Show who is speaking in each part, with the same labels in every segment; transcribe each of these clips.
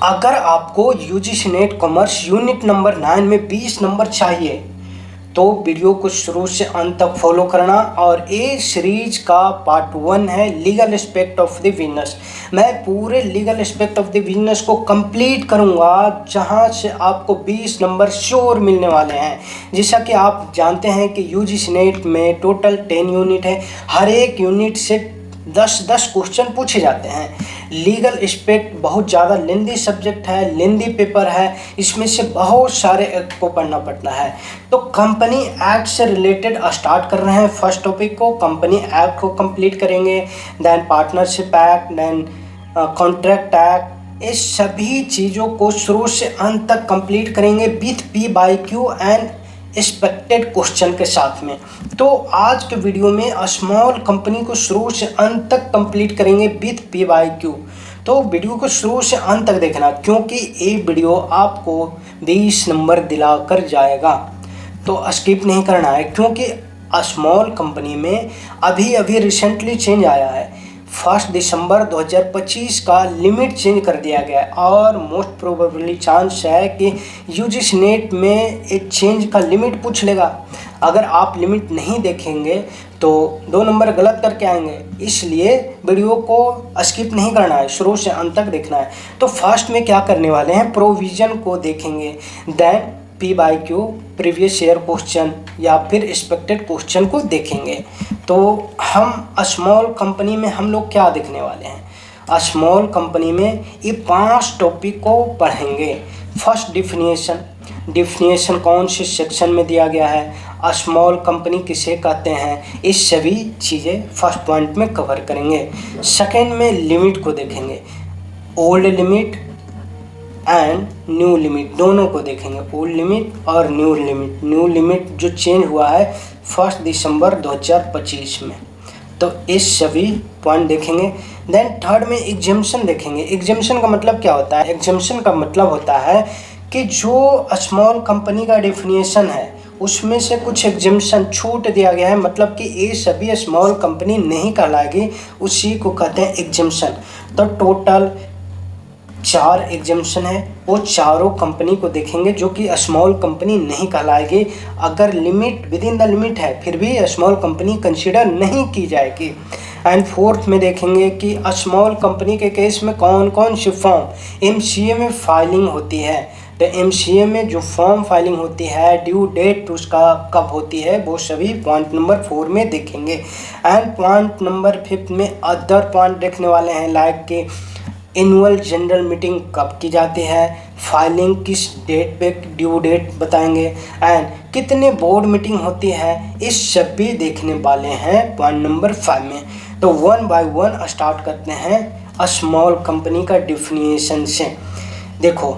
Speaker 1: अगर आपको UGC net commerce unit number 9 में 20 नंबर चाहिए तो वीडियो को शुरू से अंत तक फॉलो करना। और ये सीरीज का पार्ट 1 है legal aspect of the business. मैं पूरे legal aspect of the business को कंप्लीट करूंगा जहां से आपको 20 नंबर श्योर मिलने वाले हैं। जैसा कि आप जानते हैं कि यूजीसी नेट में टोटल 10 यूनिट है, हर एक यूनिट से 10 क्वेश्चन पूछे जाते हैं। लीगल एस्पेक्ट बहुत ज़्यादा लेंदी सब्जेक्ट है, लेंदी पेपर है, इसमें से बहुत सारे एक्ट को पढ़ना पड़ता है। तो कंपनी एक्ट से रिलेटेड स्टार्ट कर रहे हैं। फर्स्ट टॉपिक को कंपनी एक्ट को कंप्लीट करेंगे, then partnership act, then contract act. इस सभी चीज़ों को शुरू से अंत तक कंप्लीट करेंगे with PYQ and expected question के साथ में। तो आज के वीडियो में स्मॉल कंपनी को शुरू से अंत तक कंप्लीट करेंगे विथ PYQ। तो वीडियो को शुरू से अंत तक देखना क्योंकि ये वीडियो आपको 20 नंबर दिला कर जाएगा। तो स्किप नहीं करना है क्योंकि स्मॉल कंपनी में अभी रिसेंटली चेंज आया है। 1 दिसंबर 2025 का लिमिट चेंज कर दिया गया है और मोस्ट प्रोबेबली चांस है कि यूजीसी नेट में एक चेंज का लिमिट पूछ लेगा। अगर आप लिमिट नहीं देखेंगे तो 2 नंबर गलत करके आएंगे, इसलिए वीडियो को स्किप नहीं करना है, शुरू से अंत तक देखना है। तो फर्स्ट में क्या करने वाले हैं, प्रोविज़न को देखेंगे, then PYQ previous year question या फिर एक्सपेक्टेड क्वेश्चन को देखेंगे। तो हम स्मॉल कंपनी में हम लोग क्या देखने वाले हैं, स्मॉल कंपनी में ये 5 टॉपिक को पढ़ेंगे। फर्स्ट डिफिनीशन कौन से सेक्शन में दिया गया है, स्मॉल कंपनी किसे कहते हैं, इस सभी चीज़ें फर्स्ट पॉइंट में कवर करेंगे। सेकेंड में लिमिट को देखेंगे, old limit and new limit दोनों को देखेंगे, ओल्ड लिमिट और न्यू लिमिट। न्यू लिमिट जो चेंज हुआ है 1 दिसंबर 2025 में, तो इस सभी पॉइंट देखेंगे। देन थर्ड में एग्जेम्पशन देखेंगे। एग्जेम्पशन का मतलब क्या होता है, एग्जेम्पशन का मतलब होता है कि जो स्मॉल कंपनी का डेफिनेशन है उसमें से कुछ एग्जेम्पशन छूट दिया गया है, मतलब कि ये सभी स्मॉल कंपनी नहीं कहलाएगी, उसी को कहते हैं एग्जेम्पशन। तो टोटल 4 एग्जेम्पशन है, वो चारों कंपनी को देखेंगे जो कि स्मॉल कंपनी नहीं कहलाएगी। अगर limit with in the limit है फिर भी स्मॉल कंपनी कंसीडर नहीं की जाएगी। एंड फोर्थ में देखेंगे कि स्मॉल कंपनी के केस में कौन कौन सी फॉर्म MCA में फाइलिंग होती है। तो MCA में जो फॉर्म फाइलिंग होती है, ड्यू डेट उसका कब होती है, वो सभी पॉइंट नंबर 4 में देखेंगे। एंड पॉइंट नंबर 5 में अदर पॉइंट देखने वाले हैं, लाइक कि एनुअल जनरल मीटिंग कब की जाती है, फाइलिंग किस डेट पे, ड्यू डेट बताएंगे, एंड कितने बोर्ड मीटिंग होती है, इस सब भी देखने वाले हैं पॉइंट नंबर 5 में। तो 1 बाय 1 स्टार्ट करते हैं स्मॉल कंपनी का डिफिनीशन से। देखो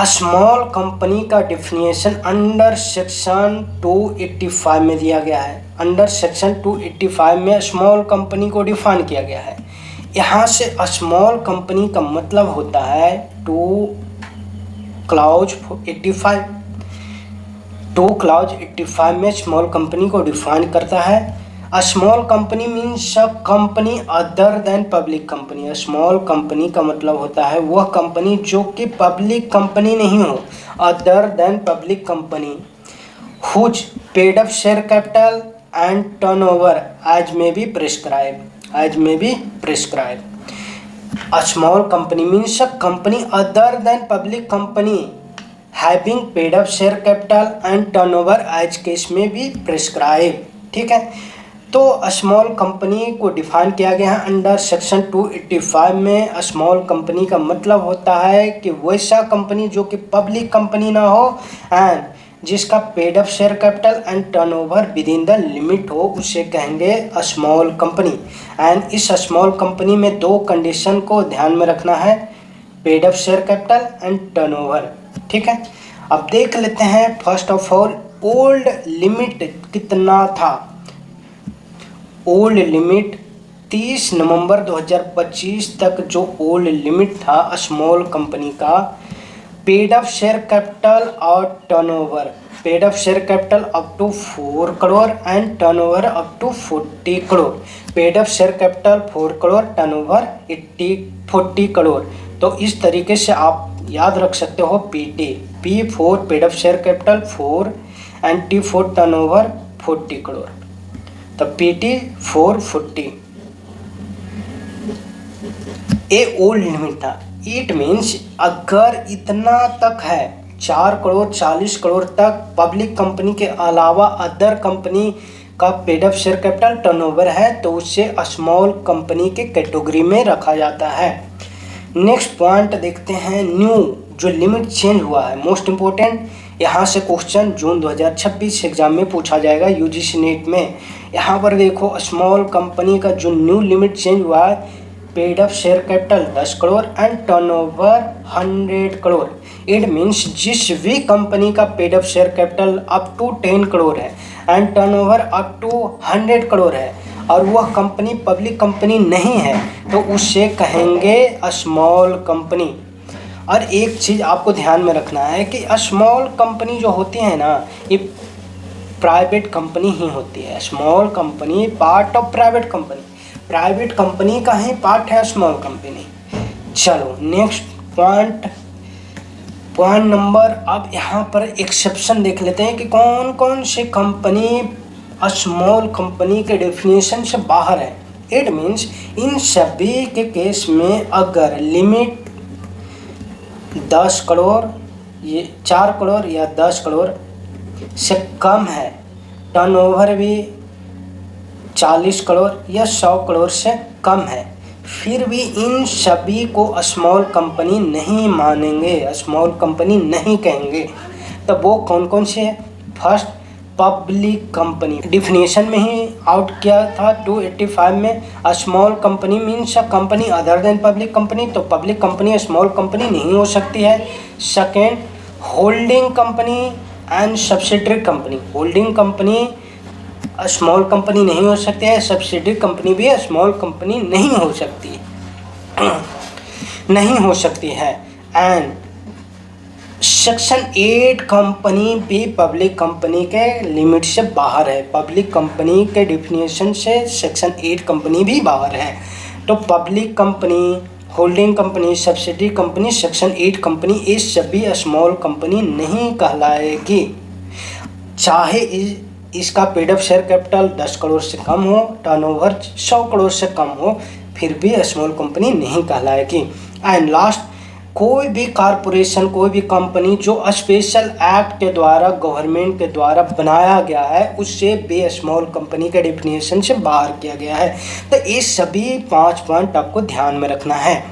Speaker 1: स्मॉल कंपनी का डिफिनीशन अंडर सेक्शन 285 में दिया गया है। अंडर सेक्शन 285 में स्मॉल कंपनी को डिफाइन किया गया है। यहाँ से स्मॉल कंपनी का मतलब होता है 2 क्लॉज 85 में स्मॉल कंपनी को डिफाइन करता है। Small company means a company other than public company. Small company का मतलब होता है वह कंपनी जो कि पब्लिक कंपनी नहीं हो, other than public company, whose paid up share capital and turnover as may be prescribed. A small company means a company other than public company having paid up share capital and turnover as case में भी prescribe। ठीक है, तो small company को define किया गया है under section 285 में। स्मॉल कंपनी का मतलब होता है कि वैसा कंपनी जो कि पब्लिक कंपनी ना हो एंड जिसका paid up share capital and turnover with in the limit हो, उसे कहेंगे स्मॉल कंपनी। एंड इस स्मॉल कंपनी में 2 कंडीशन को ध्यान में रखना है, paid up share capital and turnover. ठीक है, अब देख लेते हैं first of all old limit कितना था। ओल्ड लिमिट 30 नवंबर 2025 तक जो ओल्ड लिमिट था स्मॉल कंपनी का, पेड अप शेयर कैपिटल और turnover, paid up share capital up to 4 crore and turnover up to 40 crore. Paid up share capital 4 crore, turnover 40 crore. तो इस तरीके से आप याद रख सकते हो PT, P for paid up share capital 4 and T for turnover 40 crore. तो पीटी 440 ए ओल्ड लिमिट था। इट मीन्स अगर इतना तक है 4 करोड़ 40 करोड़ तक पब्लिक कंपनी के अलावा अदर कंपनी का paid up share capital turnover है तो उसे स्मॉल कंपनी के कैटेगरी में रखा जाता है। नेक्स्ट पॉइंट देखते हैं, न्यू जो लिमिट चेंज हुआ है, मोस्ट इम्पोर्टेंट। यहाँ से क्वेश्चन जून 2026 एग्जाम में पूछा जाएगा यूजीसी नेट में। यहाँ पर देखो स्मॉल कंपनी का जो न्यू लिमिट चेंज हुआ है, paid up share capital 10 crore and turnover 100 crore. It means जिस भी कंपनी का paid up share capital up to 10 crore है and turnover up to 100 crore है और वह कंपनी पब्लिक कंपनी नहीं है तो उसे कहेंगे स्मॉल कंपनी। और एक चीज़ आपको ध्यान में रखना है कि स्मॉल कंपनी जो होती है ना, ये प्राइवेट कंपनी ही होती है। Small company part of private company, private company का ही पार्ट है स्मॉल कंपनी। चलो नेक्स्ट पॉइंट नंबर, अब यहाँ पर एक्सेप्शन देख लेते हैं कि कौन कौन सी कंपनी स्मॉल कंपनी के डेफिनेशन से बाहर है। इट मीन्स इन सभी के केस में अगर लिमिट 10 करोड़, ये 4 करोड़ या 10 करोड़ से कम है, टर्नओवर भी 40 करोड़ या 100 करोड़ से कम है, फिर भी इन सभी को स्मॉल कंपनी नहीं मानेंगे, स्मॉल कंपनी नहीं कहेंगे। तो वो कौन कौन से है? फर्स्ट, पब्लिक कंपनी, डिफिनेशन में ही आउट किया था 285 में। Small company means a company other than public company, तो पब्लिक कंपनी स्मॉल कंपनी नहीं हो सकती है। Second, holding company and subsidiary company, holding company small company नहीं हो सकती है, सब्सिडरी कंपनी भी स्मॉल कंपनी नहीं हो सकती है। एंड सेक्शन 8 कंपनी भी पब्लिक कंपनी के लिमिट से बाहर है, पब्लिक कंपनी के डिफिनेशन से सेक्शन 8 कंपनी भी बाहर है। तो public company, holding company, subsidiary company, section 8 company, ये सभी स्मॉल कंपनी नहीं कहलाएगी। चाहे इसका paid up share capital 10 crore से कम हो, टर्नओवर 100 करोड़ से कम हो, फिर भी स्मॉल कंपनी नहीं कहलाएगी। एंड लास्ट, कोई भी कॉरपोरेशन, कोई भी कंपनी जो स्पेशल एक्ट के द्वारा, गवर्नमेंट के द्वारा बनाया गया है, उससे भी स्मॉल कंपनी के डेफिनेशन से बाहर किया गया है। तो ये सभी 5 पॉइंट आपको ध्यान में रखना है।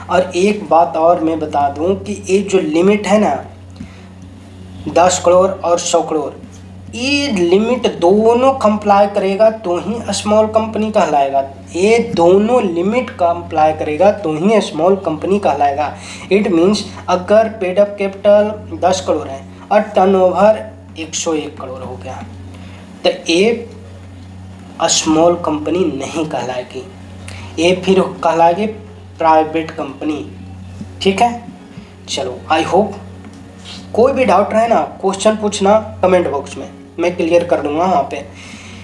Speaker 1: और एक बात और मैं बता दूं कि ये जो लिमिट है ना 10 करोड़ और 100 करोड़, ये लिमिट दोनों कंप्लाई करेगा तो ही स्मॉल कंपनी कहलाएगा। ये दोनों लिमिट कंप्लाई करेगा तो ही स्मॉल कंपनी कहलाएगा। इट मीन्स अगर पेड अप कैपिटल 10 करोड़ है और टर्नओवर 101 करोड़ हो गया तो ये स्मॉल कंपनी नहीं कहलाएगी, ये फिर कहलाएगी प्राइवेट कंपनी। ठीक है, चलो आई होप कोई भी डाउट रहे ना, क्वेश्चन पूछना कमेंट बॉक्स में, मैं क्लियर कर दूंगा वहाँ पे।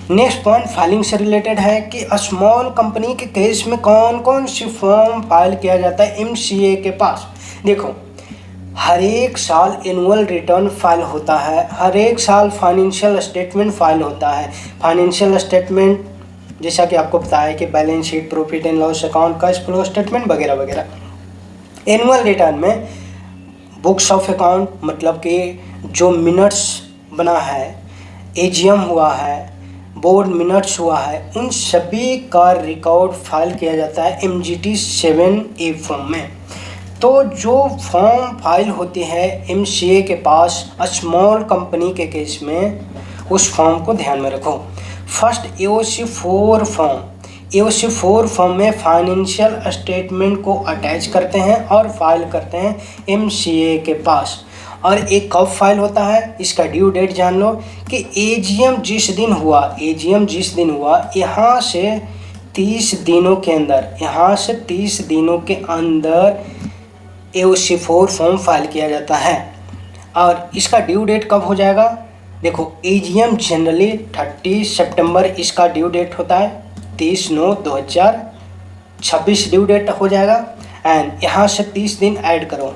Speaker 1: नेक्स्ट पॉइंट फाइलिंग से रिलेटेड है कि स्मॉल कंपनी के केस में कौन कौन सी फॉर्म फाइल किया जाता है एमसीए के पास। देखो, हर एक साल एनुअल रिटर्न फाइल होता है, हर एक साल फाइनेंशियल स्टेटमेंट फाइल होता है। फाइनेंशियल स्टेटमेंट जैसा कि आपको पता है कि balance sheet, profit and loss account, cash flow statement वगैरह वगैरह। एनुअल रिटर्न में बुक्स ऑफ अकाउंट, मतलब कि जो मिनट्स बना है, एजीएम हुआ है, बोर्ड मिनट्स हुआ है, उन सभी का रिकॉर्ड फाइल किया जाता है एमजीटी 7A फॉर्म में। तो जो फॉर्म फाइल होती है एमसीए के पास स्मॉल कंपनी के केस में, उस फॉर्म को ध्यान में रखो। First AOC 4 form, AOC 4 form में फाइनेंशियल स्टेटमेंट को अटैच करते हैं और फाइल करते हैं एमसीए के पास। और एक कब फाइल होता है, इसका ड्यू डेट जान लो कि एजीएम जिस दिन हुआ, यहाँ से 30 दिनों के अंदर, एओसी 4 फॉर्म फाइल किया जाता है। और इसका ड्यू डेट कब हो जाएगा, देखो एजीएम जनरली 30 सितंबर इसका ड्यू डेट होता है, 30/9/2026। 26 ड्यू डेट हो जाएगा। एंड यहाँ से 30 दिन ऐड करो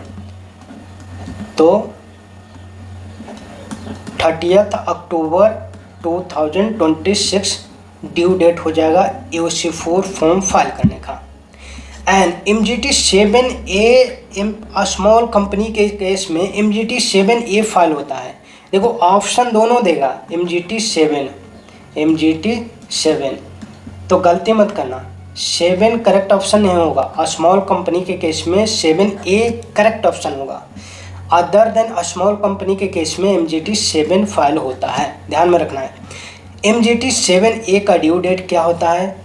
Speaker 1: तो 30 अक्टूबर 2026 ड्यू डेट हो जाएगा AOC4 फॉर्म फाइल करने का। एंड MGT7A स्मॉल कंपनी के केस में MGT7A फाइल होता है। देखो ऑप्शन दोनों देगा MGT7 तो गलती मत करना, 7 करेक्ट ऑप्शन नहीं होगा। स्मॉल कंपनी के केस में 7A करेक्ट ऑप्शन होगा। अदर देन स्मॉल कंपनी के केस में MGT7 फाइल होता है, ध्यान में रखना है। MGT7A का ड्यू डेट क्या होता है?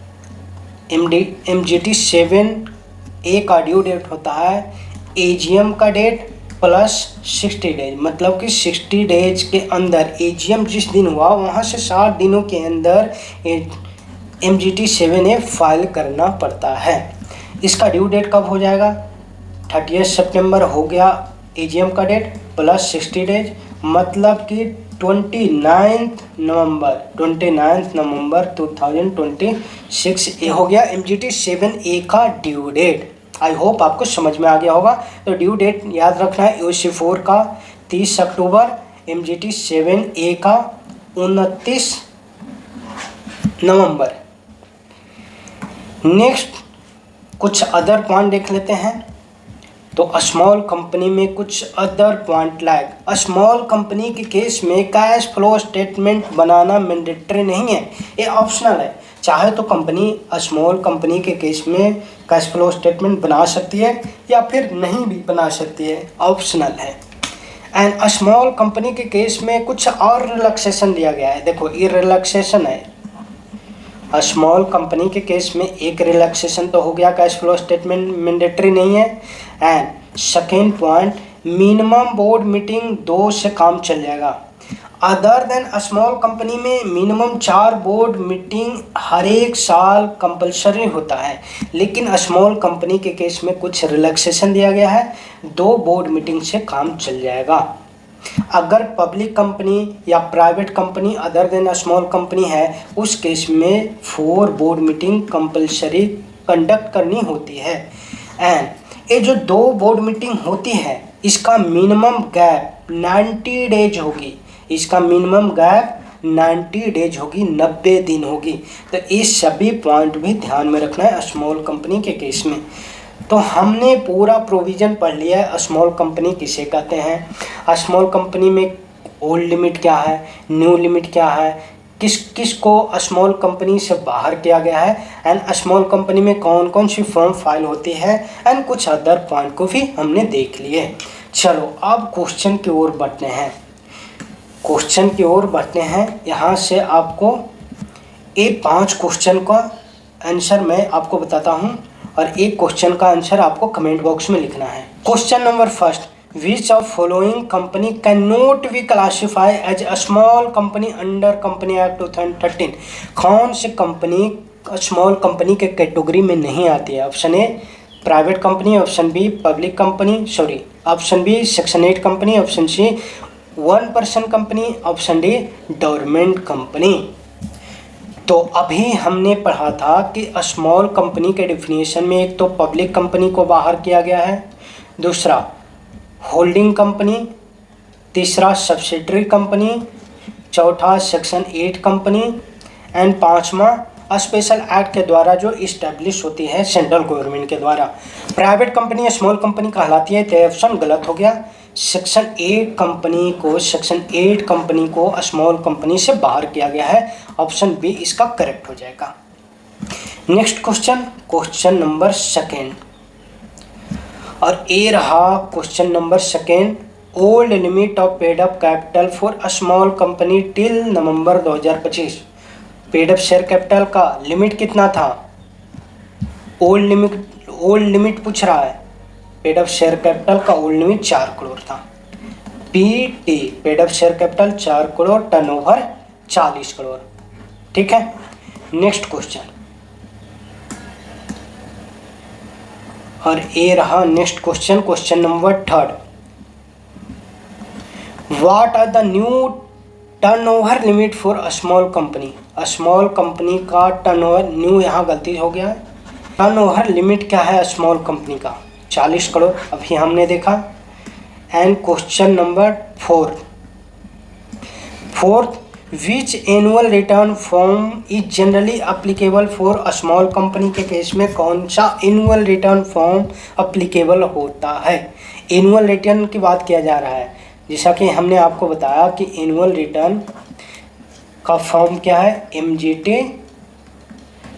Speaker 1: MGT7A का ड्यू डेट होता है AGM का डेट प्लस 60 डेज, मतलब कि 60 डेज के अंदर AGM जिस दिन हुआ वहाँ से 60 दिनों के अंदर MGT7A फाइल करना पड़ता है। इसका ड्यू डेट कब हो जाएगा? 30 सितंबर हो गया AGM का डेट प्लस 60 डेज, मतलब कि 29 नवंबर 2026 ये हो गया MGT7A का ड्यू डेट। आई होप आपको समझ में आ गया होगा। तो ड्यू डेट याद रखना है AOC4 का 30 अक्टूबर, MGT7A का 29 नवंबर। नेक्स्ट कुछ अदर पॉइंट देख लेते हैं। तो स्मॉल कंपनी में कुछ other point like small company के केस में कैश फ्लो स्टेटमेंट बनाना मैंडेटरी नहीं है, ये ऑप्शनल है। चाहे तो कंपनी स्मॉल कंपनी के केस में कैश फ्लो स्टेटमेंट बना सकती है या फिर नहीं भी बना सकती है, ऑप्शनल है। एंड स्मॉल कंपनी के केस में कुछ और रिलैक्सेशन दिया गया है। देखो ये रिलैक्सेशन है, स्मॉल कंपनी के केस में एक रिलैक्सेशन तो हो गया, कैश फ्लो स्टेटमेंट मैंडेटरी नहीं है। And second point, minimum board meeting 2 से काम चल जाएगा। अदर देन स्मॉल कंपनी में मिनिमम 4 बोर्ड मीटिंग हर एक साल कंपलसरी होता है, लेकिन स्मॉल कंपनी के केस में कुछ रिलैक्सेशन दिया गया है, 2 बोर्ड मीटिंग से काम चल जाएगा। अगर पब्लिक कंपनी या private company other than small company है, उस केस में 4 बोर्ड मीटिंग कंपलसरी कंडक्ट करनी होती है। एंड ये जो 2 बोर्ड मीटिंग होती है इसका मिनिमम गैप 90 डेज होगी, इसका मिनिमम गैप 90 डेज होगी, 90 दिन होगी। तो ये सभी पॉइंट भी ध्यान में रखना है स्मॉल कंपनी के केस में। तो हमने पूरा प्रोविज़न पढ़ लिया है स्मॉल कंपनी किसे कहते हैं, स्मॉल कंपनी में ओल्ड लिमिट क्या है, न्यू लिमिट क्या है, किस को स्मॉल कंपनी से बाहर किया गया है, एंड स्मॉल कंपनी में कौन कौन सी फॉर्म फाइल होती है, एंड कुछ अदर पॉइंट को भी हमने देख लिए। चलो अब क्वेश्चन की ओर बढ़ते हैं। यहाँ से आपको ये 5 क्वेश्चन का आंसर मैं आपको बताता हूँ और एक क्वेश्चन का आंसर आपको कमेंट बॉक्स में लिखना है। Question number first, which of following company can not be classify as a small company under company act 2013? कौन सी कंपनी स्मॉल कंपनी के कैटेगरी में नहीं आती है? Option A private company, option B public company, option B section 8 company, option C 1 person company, option D government company. तो अभी हमने पढ़ा था कि स्मॉल कंपनी के डिफिनीशन में एक तो पब्लिक कंपनी को बाहर किया गया है, दूसरा होल्डिंग कंपनी, तीसरा सब्सिडरी कंपनी, चौथा सेक्शन 8 कंपनी, एंड 5वां स्पेशल एक्ट के द्वारा जो इस्टेब्लिश होती है सेंट्रल गवर्नमेंट के द्वारा। प्राइवेट कंपनी स्मॉल कंपनी कहलाती है, तो ऑप्शन गलत हो गया। सेक्शन 8 कंपनी को स्मॉल कंपनी से बाहर किया गया है, ऑप्शन बी इसका करेक्ट हो जाएगा। नेक्स्ट क्वेश्चन नंबर सेकेंड, और ये रहा question number second. Old limit of paid up capital for a small company till November 2025। Paid up share capital का लिमिट कितना था? ओल्ड लिमिट पूछ रहा है। पेड अप शेयर कैपिटल का ओल्ड लिमिट 4 करोड़ था। PT paid up share capital 4 crore, turnover 40 crore. ठीक है, नेक्स्ट क्वेश्चन, और ये रहा next question number third. What are the new turnover limit for a small company? Small company का टर्नओवर, न्यू यहाँ गलती हो गया है, टर्नओवर लिमिट क्या है स्मॉल कंपनी का? 40 करोड़ अभी हमने देखा। And question number 4th, which annual return form is generally applicable for a small company के केस में कौन सा एनुअल रिटर्न फॉर्म अप्लीकेबल होता है? एनुअल रिटर्न की बात किया जा रहा है, जैसा कि हमने आपको बताया कि एनुअल रिटर्न का फॉर्म क्या है, MGT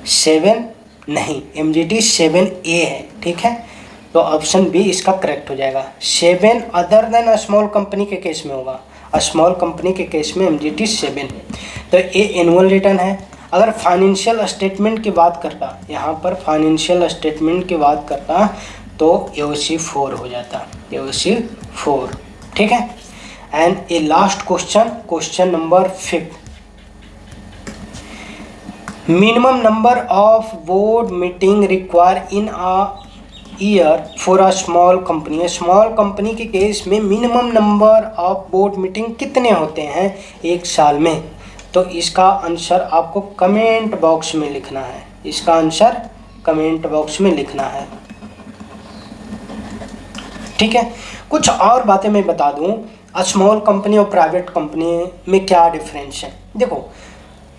Speaker 1: 7 नहीं, MGT 7A है। ठीक है, तो ऑप्शन बी इसका करेक्ट हो जाएगा। 7 अदर देन अ स्मॉल कंपनी के केस में होगा, स्मॉल कंपनी के केस में MGT 7। तो ये एनुअल रिटर्न है। अगर फाइनेंशियल स्टेटमेंट की बात करता, यहाँ पर फाइनेंशियल स्टेटमेंट की बात करता तो AOC 4 हो जाता, AOC 4। ठीक है, and A last question number 5, minimum number of board meeting require in a year for a small company. Small company के केस में minimum number of board meeting कितने होते हैं एक साल में? तो इसका आंसर आपको कमेंट बॉक्स में लिखना है, इसका आंसर कमेंट बॉक्स में लिखना है। ठीक है, कुछ और बातें मैं बता दूं, स्मॉल कंपनी और प्राइवेट कंपनी में क्या डिफरेंस है। देखो,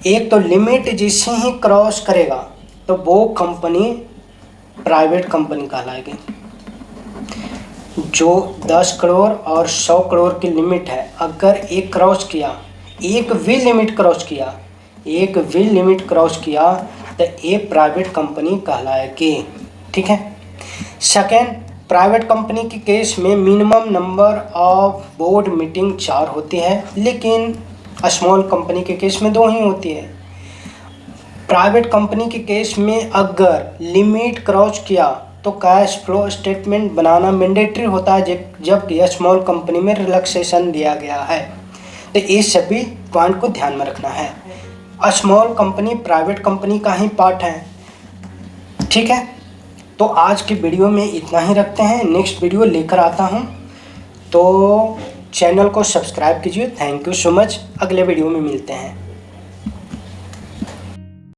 Speaker 1: एक तो लिमिट जिसे ही क्रॉस करेगा तो वो कंपनी प्राइवेट कंपनी कहलाएगी। जो 10 करोड़ और 100 करोड़ की लिमिट है, अगर एक क्रॉस किया, एक भी लिमिट क्रॉस किया तो ये प्राइवेट कंपनी कहलाएगी। ठीक है, सेकेंड, प्राइवेट कंपनी के केस में minimum number of board meeting 4 होती है, लेकिन स्मॉल कंपनी के केस में 2 ही होती है। प्राइवेट कंपनी के केस में अगर लिमिट क्रॉस किया तो कैश फ्लो स्टेटमेंट बनाना मैंडेटरी होता है, जबकि स्मॉल कंपनी में रिलैक्सेशन दिया गया है। तो ये सभी पॉइंट को ध्यान में रखना है। स्मॉल कंपनी प्राइवेट कंपनी का ही पार्ट है। ठीक है, तो आज की वीडियो में इतना ही रखते हैं, नेक्स्ट वीडियो लेकर आता हूँ, तो चैनल को सब्सक्राइब कीजिए। थैंक यू सो मच, अगले वीडियो में मिलते हैं।